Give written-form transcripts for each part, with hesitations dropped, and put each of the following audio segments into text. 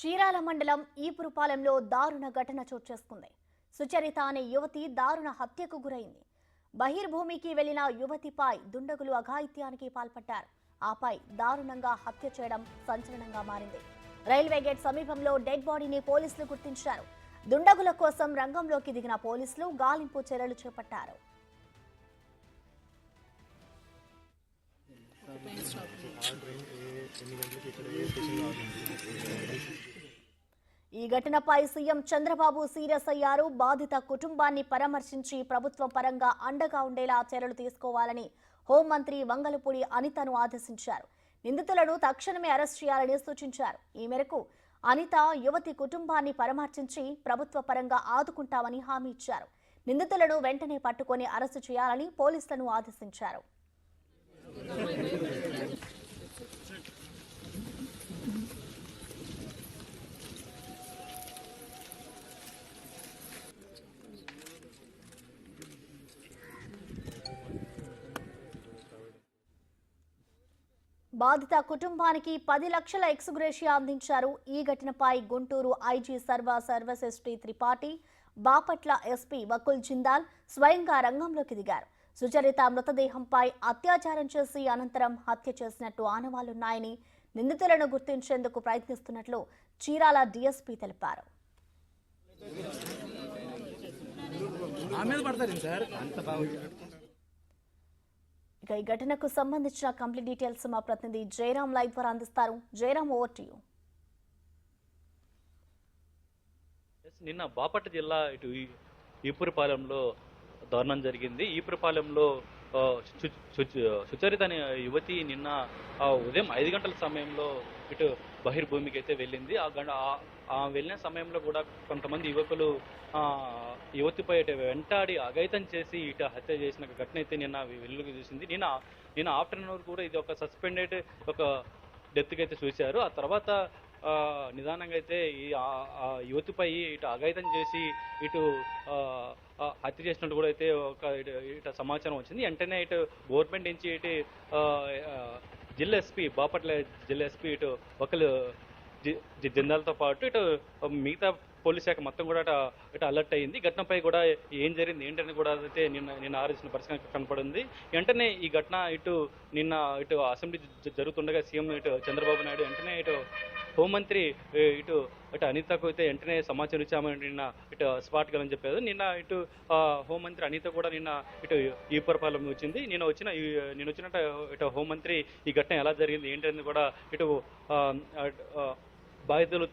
చీరాల మండలం ఈపురపాలెంలో దారుణ ఘటన చోటు చేసుకుంది. సుచరిత అనే యువతి దారుణ హత్యకు గురైంది. బహిర్భూమికి వెళ్లిన యువతిపై దుండగులు అఘాయిత్యానికి పాల్పడ్డారు. ఆపై దారుణంగా హత్య చేయడం సంచలనంగా మారింది. రైల్వే గేట్ సమీపంలో డెడ్ బాడీని పోలీసులు గుర్తించారు. దుండగుల కోసం రంగంలోకి దిగిన పోలీసులు గాలింపు చర్యలు చేపట్టారు. ఈ ఘటనపై సీఎం చంద్రబాబు సీరియస్ అయ్యారు. బాధిత కుటుంబాన్ని పరామర్శించి ప్రభుత్వం పరంగా అండగా ఉండేలా చర్యలు తీసుకోవాలని హోంమంత్రి వంగలపూడి అనితను ఆదేశించారు. నిందితులను తక్షణమే అరెస్ట్ చేయాలని సూచించారు. ఈ మేరకు అనిత యువతి కుటుంబాన్ని పరామర్శించి ప్రభుత్వ పరంగా ఆదుకుంటామని హామీ ఇచ్చారు. నిందితులను వెంటనే పట్టుకొని అరెస్టు చేయాలని పోలీసులను ఆదేశించారు. బాధిత కుటుంబానికి 10 లక్షల ఎక్స్గ్రేషియా అందించారు. ఈ ఘటనపై Guntur IG services T Tripathi, Bapatla SP Vakul Jindal స్వయంగా రంగంలోకి దిగారు. సుచరిత మృతదేహంపై అత్యాచారం చేసి అనంతరం హత్య చేసినట్టు ఆనవాళ్లున్నాయని, నిందితులను గుర్తించేందుకు ప్రయత్నిస్తున్నట్లు చీరాల డీఎస్పీ తెలిపారు. ఇక ఈ ఘటనకు సంబంధించిన కంప్లీట్ డీటెయిల్స్ మా ప్రతినిధి జయరాం లైవ్ ద్వారా అందిస్తారు. Jayaram, over to you. నిన్న బాపట్ల జిల్లా ఈపురపాలెంలో దారుణం జరిగింది. ఈపురపాలెంలో సుచరిత అనే యువతి నిన్న ఉదయం 5 గంటల సమయంలో ఇటు బహిర్భూమికి అయితే వెళ్ళింది. వెళ్ళిన సమయంలో కూడా కొంతమంది యువకులు యువతిపై వెంటాడి అఘాయితం చేసి ఇటు హత్య చేసిన ఘటన అయితే నిన్న వెలుగులోకి చూసింది. నిన్న ఆఫ్టర్నూన్ కూడా ఇది ఒక సస్పెండెడ్ ఒక డెత్కి అయితే చూశారు. ఆ తర్వాత నిదానంగా అయితే ఈ యువతిపై ఇటు అఘాయితం చేసి ఇటు హత్య చేసినట్టు కూడా అయితే ఇటు సమాచారం వచ్చింది. వెంటనే ఇటు గవర్నమెంట్ నుంచి ఇటు జిల్లా ఎస్పీ, బాపట్ల జిల్లా ఎస్పీ ఇటు ఒకరు జిందాల్తో పాటు ఇటు మిగతా పోలీస్ శాఖ మొత్తం కూడా ఇటు అలర్ట్ అయ్యింది. ఘటనపై కూడా ఏం జరిగింది ఏంటని కూడా అయితే నిన్న ఆలోచన పరిస్థితి కనపడింది. వెంటనే ఈ ఘటన ఇటు అసెంబ్లీ జరుగుతుండగా సీఎం ఇటు చంద్రబాబు నాయుడు వెంటనే ఇటు హోంమంత్రి ఇటు అనితకు అయితే వెంటనే సమాచారం ఇచ్చామని నిన్న ఇటు స్పాట్ కలని చెప్పారు. నిన్న ఇటు హోంమంత్రి అనిత కూడా నిన్న ఇటు ఈపురపాలెం వచ్చింది. నేను వచ్చినట్టు ఇటు హోంమంత్రి ఈ ఘటన ఎలా జరిగింది ఏంటని కూడా ఇటు బాధితులు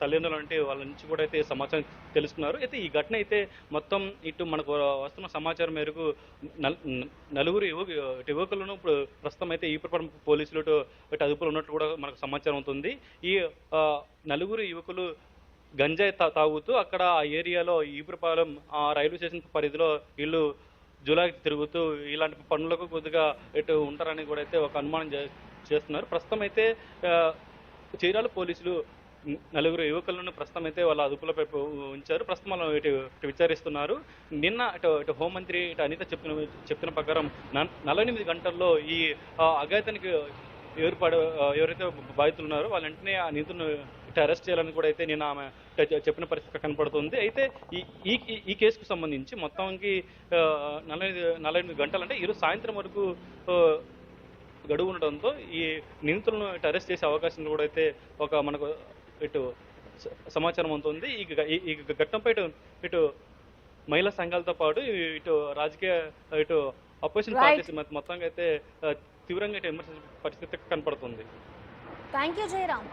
తల్లిదండ్రులు అంటే వాళ్ళ నుంచి కూడా అయితే సమాచారం తెలుసుకున్నారు. అయితే ఈ ఘటన అయితే మొత్తం ఇటు మనకు వస్తున్న సమాచారం మేరకు నలుగురు యువకులను ఇప్పుడు ప్రస్తుతం అయితే ఈపురపాలెం పోలీసులు ఇటు అదుపులో ఉన్నట్టు కూడా మనకు సమాచారం అవుతుంది. ఈ నలుగురు యువకులు గంజాయి తాగుతూ అక్కడ ఆ ఏరియాలో ఈపురపాలెం రైల్వే స్టేషన్ పరిధిలో వీళ్ళు జులాకి తిరుగుతూ ఇలాంటి పనులకు కొద్దిగా ఇటు ఉంటారని కూడా అయితే ఒక అనుమానం చేస్తున్నారు. ప్రస్తుతం అయితే చీరాల పోలీసులు నలుగురు యువకులను ప్రస్తుతం అయితే వాళ్ళ అదుపులో ఉంచారు. ప్రస్తుతం వాళ్ళు ఇటు విచారిస్తున్నారు. నిన్న ఇటు హోంమంత్రి ఇటు అనిత చెప్పిన ప్రకారం 48 గంటల్లో ఈ అఘాయితానికి ఎవరైతే బాధితులు ఉన్నారో వాళ్ళ వెంటనే ఆ నిందితులను ఇటు అరెస్ట్ చేయాలని కూడా అయితే నిన్న ఆమె చెప్పిన పరిస్థితి కనపడుతుంది. అయితే ఈ కేసుకు సంబంధించి మొత్తానికి 48 గంటలు అంటే ఈరోజు సాయంత్రం వరకు గడువు ఉండడంతో ఈ నిందితులను ఇటు అరెస్ట్ చేసే అవకాశం కూడా అయితే మనకు ఇటు సమాచారం అవుతుంది. ఈ ఘటనపై ఇటు మహిళా సంఘాలతో పాటు ఇటు రాజకీయ ఇటు అపోజిషన్ పార్టీస్ మొత్తంగా అయితే తీవ్రంగా ఇటు విమర్శించే పరిస్థితి కనపడుతుంది. Thank you Jayaram.